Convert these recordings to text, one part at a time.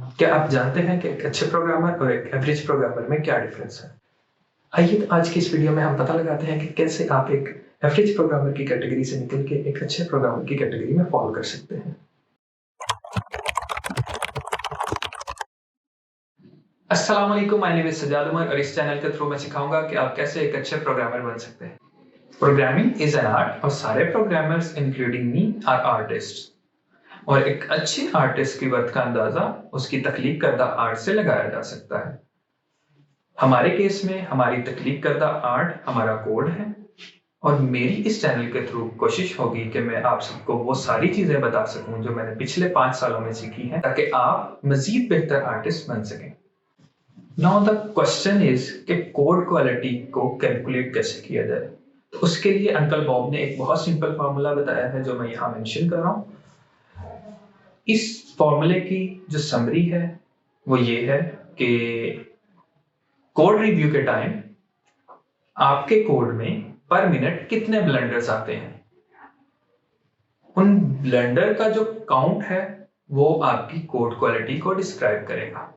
क्या आप जानते हैं कि एक अच्छे प्रोग्रामर और एक एवरेज प्रोग्रामर में क्या डिफरेंस है? आइए तो आज की इस वीडियो में हम पता लगाते हैं कि कैसे आप एक एवरेज प्रोग्रामर की कैटेगरी से निकल के एक अच्छे प्रोग्रामर की कैटेगरी में फॉल कर सकते हैं। अस्सलाम वालेकुम, my name is Sajjad Umar और इस चैनल के थ्रू मैं सिखाऊंगा कि आप कैसे एक अच्छे प्रोग्रामर बन सकते हैं। प्रोग्रामिंग इज एन आर्ट और सारे programmers including me are artist. और एक अच्छे आर्टिस्ट की वर्थ का अंदाजा उसकी तख्लीक करदा आर्ट से लगाया जा सकता है। हमारे केस में हमारी तख्लीक करदा आर्ट हमारा कोड है और मेरी इस चैनल के थ्रू कोशिश होगी कि मैं आप सबको वो सारी चीजें बता सकूं जो मैंने पिछले 5 सालों में सीखी हैं ताकि आप मजीद बेहतर आर्टिस्ट बन सकें। नाउ द क्वेश्चन इज कि कोड क्वालिटी को कैलकुलेट कैसे किया जाए। तो उसके लिए अंकल बॉब ने एक बहुत सिंपल फार्मूला बताया है जो मैं यहाँ मेंशन कर रहा हूँ। इस फॉर्मूले की जो समरी है वो ये है कि कोड रिव्यू के टाइम आपके कोड में पर मिनट कितने ब्लंडर्स आते हैं, उन ब्लंडर का जो काउंट है वो आपकी कोड क्वालिटी को डिस्क्राइब करेगा।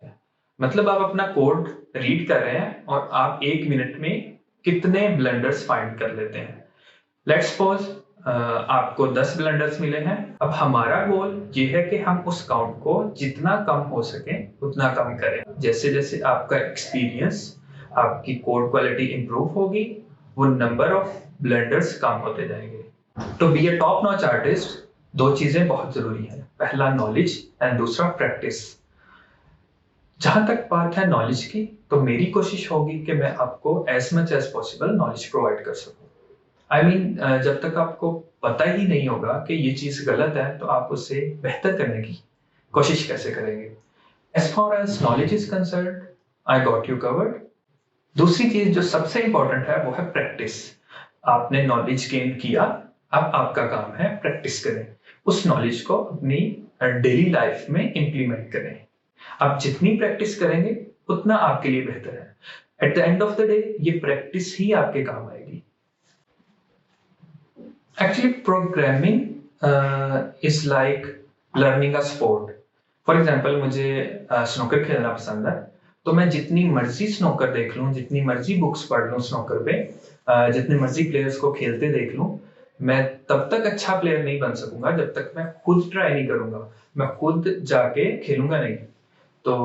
मतलब आप अपना कोड रीड कर रहे हैं और आप 1 मिनट में कितने ब्लंडर्स फाइंड कर लेते हैं। लेट्स सपोज आपको 10 ब्लंडर्स मिले हैं। अब हमारा गोल ये है कि हम उस काउंट को जितना कम हो सके उतना कम करें। जैसे जैसे आपका एक्सपीरियंस, आपकी कोड क्वालिटी इंप्रूव होगी, वो नंबर ऑफ ब्लंडर्स कम होते जाएंगे। To be a top notch artist दो चीजें बहुत जरूरी हैं, पहला नॉलेज एंड दूसरा प्रैक्टिस। जहां तक बात है नॉलेज की, तो मेरी कोशिश होगी कि मैं आपको as much as possible knowledge provide कर सकूं। आई मीन जब तक आपको पता ही नहीं होगा कि ये चीज गलत है तो आप उसे बेहतर करने की कोशिश कैसे करेंगे। As far as knowledge is concern, I got you covered. दूसरी चीज जो सबसे इंपॉर्टेंट है वो है प्रैक्टिस। आपने नॉलेज गेन किया, अब आपका काम है प्रैक्टिस करें, उस नॉलेज को अपनी डेली लाइफ में इंप्लीमेंट करें। आप जितनी प्रैक्टिस करेंगे उतना आपके लिए बेहतर है। Eight the end of the day ये प्रैक्टिस ही आपके काम आएगी। Actually programming is like learning a sport. For example मुझे स्नूकर खेलना पसंद है, तो मैं जितनी मर्जी स्नूकर देख लूँ, जितनी मर्जी बुक्स पढ़ लूँ स्नूकर पे, जितने मर्जी प्लेयर्स को खेलते देख लूँ, मैं तब तक अच्छा प्लेयर नहीं बन सकूंगा जब तक मैं खुद ट्राई नहीं करूंगा, मैं खुद जाके खेलूंगा नहीं। तो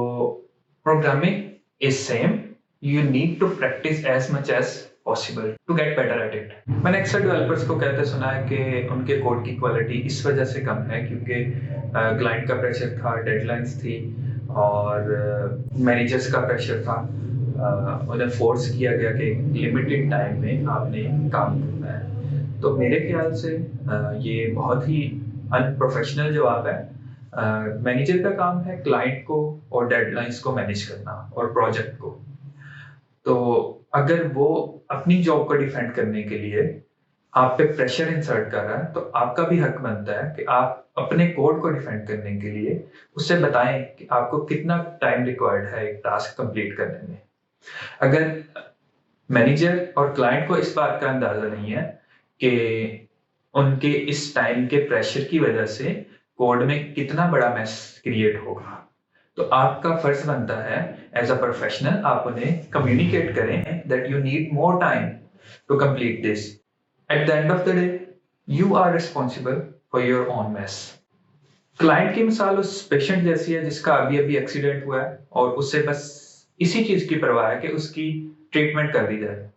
programming is same, you need to practise as much as possible to get better at it. मैंने अक्सर डेवलपर्स को कहते सुना है कि उनके कोड की क्वालिटी इस वजह से कम है क्योंकि क्लाइंट का प्रेशर था, डेडलाइंस थी और मैनेजर्स का प्रेशर था। उन्हें फोर्स किया गया कि लिमिटेड टाइम में आपने काम करना है। तो मेरे ख्याल से ये बहुत ही अनप्रोफेशनल जवाब है। मैनेजर का काम है क्लाइंट को और डेडलाइंस को मैनेज करना और प्रोजेक्ट को। तो अगर वो अपनी जॉब को डिफेंड करने के लिए आप पे प्रेशर इंसर्ट कर रहा है तो आपका भी हक बनता है कि आप अपने कोड को डिफेंड करने के लिए उससे बताएं कि आपको कितना टाइम रिक्वायर्ड है एक टास्क कंप्लीट करने में। अगर मैनेजर और क्लाइंट को इस बात का अंदाजा नहीं है कि उनके इस टाइम के प्रेशर की वजह से कोड में कितना बड़ा मैस क्रिएट होगा, तो आपका फर्ज बनता है एज अ प्रोफेशनल आप उन्हें कम्युनिकेट करें that you need more time to complete this. At the end of the day you are responsible for your own mess. Client की मिसाल उस पेशेंट जैसी है जिसका अभी अभी एक्सीडेंट हुआ है और उससे बस इसी चीज की परवाह है कि उसकी ट्रीटमेंट कर दी जाए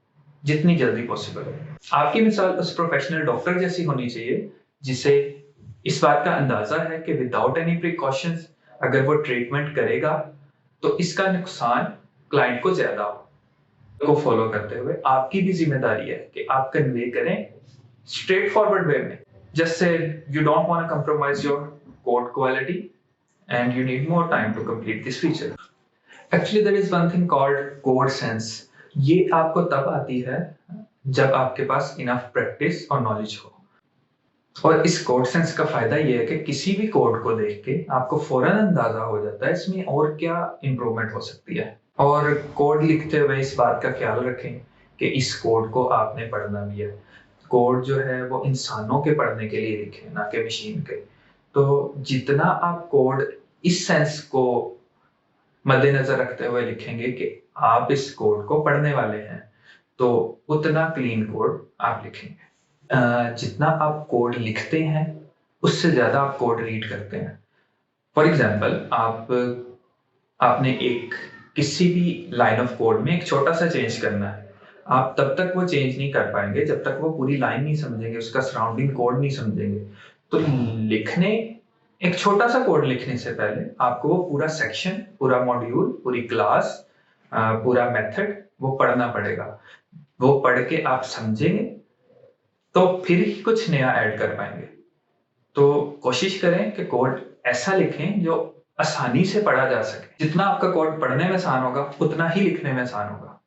जितनी जल्दी पॉसिबल है। आपकी मिसाल उस प्रोफेशनल डॉक्टर जैसी होनी चाहिए जिसे इस बात का अंदाजा है कि विदाउट एनी प्रिकॉशंस अगर वो ट्रीटमेंट करेगा तो इसका नुकसान क्लाइंट को ज्यादा हो। को फॉलो करते हुए आपकी भी जिम्मेदारी है कि आप कन्वे करें स्ट्रेट फॉरवर्ड वे में, जस्ट से you don't want to compromise your code quality and you need more time to complete this feature. Actually there is one thing called code sense. ये आपको तब आती है जब आपके पास इनफ प्रैक्टिस और नॉलेज हो। और इस कोड सेंस का फायदा ये है कि किसी भी कोड को देख के आपको फौरन अंदाजा हो जाता है इसमें और क्या इंप्रूवमेंट हो सकती है। और कोड लिखते हुए इस बात का ख्याल रखें कि इस कोड को आपने पढ़ना भी है। कोड जो है वो इंसानों के पढ़ने के लिए लिखे, ना कि मशीन के। तो जितना आप कोड इस सेंस को मद्देनजर रखते हुए लिखेंगे कि आप इस कोड को पढ़ने वाले हैं, तो उतना क्लीन कोड आप लिखेंगे। जितना आप कोड लिखते हैं उससे ज्यादा आप कोड रीड करते हैं। फॉर एग्जाम्पल, आपने एक किसी भी लाइन ऑफ कोड में एक छोटा सा चेंज करना है, आप तब तक वो चेंज नहीं कर पाएंगे जब तक वो पूरी लाइन नहीं समझेंगे, उसका सराउंडिंग कोड नहीं समझेंगे। तो लिखने एक छोटा सा कोड लिखने से पहले आपको वो पूरा सेक्शन, पूरा मॉड्यूल, पूरी क्लास, पूरा मेथड वो पढ़ना पड़ेगा। वो पढ़ के आप समझेंगे तो फिर ही कुछ नया ऐड कर पाएंगे। तो कोशिश करें कि कोड ऐसा लिखें जो आसानी से पढ़ा जा सके। जितना आपका कोड पढ़ने में आसान होगा उतना ही लिखने में आसान होगा।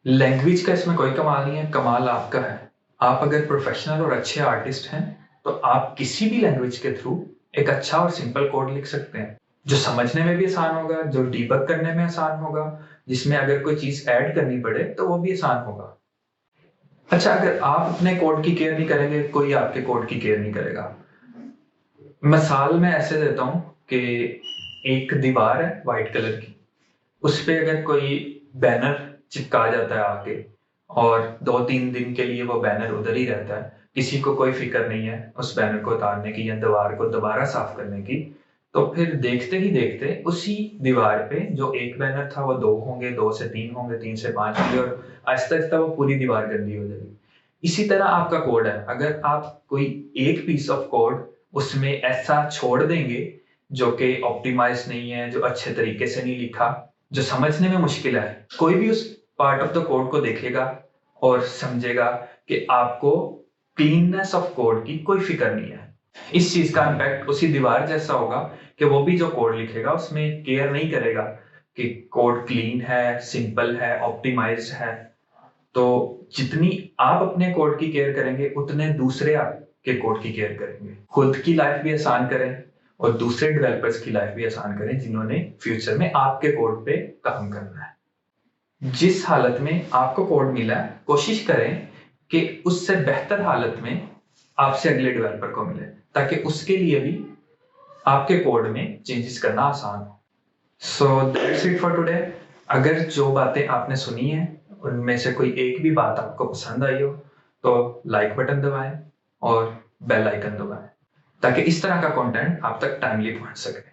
लैंग्वेज का इसमें कोई कमाल नहीं है, कमाल आपका है। आप अगर प्रोफेशनल और अच्छे आर्टिस्ट हैं तो आप किसी भी लैंग्वेज के थ्रू एक अच्छा और सिंपल कोड लिख सकते हैं, जो समझने में भी आसान होगा, जो डीबग करने में आसान होगा, जिसमें अगर कोई चीज ऐड करनी पड़े तो वो भी आसान होगा। अच्छा, अगर आप अपने कोड की केयर नहीं करेंगे, कोई आपके कोड की केयर नहीं करेगा। मिसाल मैं ऐसे देता हूँ कि एक दीवार है व्हाइट कलर की, उस पे अगर कोई बैनर चिपका जाता है आके, और 2-3 दिन के लिए वो बैनर उधर ही रहता है, किसी को कोई फिक्र नहीं है उस बैनर को उतारने की या दीवार को दोबारा साफ करने की, तो फिर देखते ही देखते उसी दीवार पे जो एक बैनर था वो 2 होंगे, 2 से 3 होंगे, 3 से 5 होंगे, और आहिस्ता आहिस्ता वो पूरी दीवार गंदी हो जाएगी। इसी तरह आपका कोड है, अगर आप कोई एक पीस ऑफ कोड उसमें ऐसा छोड़ देंगे जो कि ऑप्टिमाइज नहीं है, जो अच्छे तरीके से नहीं लिखा, जो समझने में मुश्किल है, कोई भी उस पार्ट ऑफ द कोड को देखेगा और समझेगा कि आपको क्लीननेस ऑफ कोड की कोई फिक्र नहीं है। इस चीज का इम्पैक्ट उसी दीवार जैसा होगा कि वो भी जो कोड लिखेगा उसमें केयर नहीं करेगा कि कोड क्लीन है, सिंपल है, ऑप्टिमाइज्ड है। तो जितनी आप अपने कोड की केयर करेंगे उतने दूसरे आपके कोड की केयर करेंगे। खुद की लाइफ भी आसान करें और दूसरे डेवलपर्स की लाइफ भी आसान करें जिन्होंने फ्यूचर में आपके कोड पे काम करना है। जिस हालत में आपको कोड मिला है, कोशिश करें कि उससे बेहतर हालत में आपसे अगले डेवलपर को मिले, ताकि उसके लिए भी आपके कोड में चेंजेस करना आसान हो। So that's it for today. अगर जो बातें आपने सुनी है उनमें से कोई एक भी बात आपको पसंद आई हो तो लाइक बटन दबाएं और बेल आइकन दबाएं, ताकि इस तरह का कंटेंट आप तक टाइमली पहुंच सके।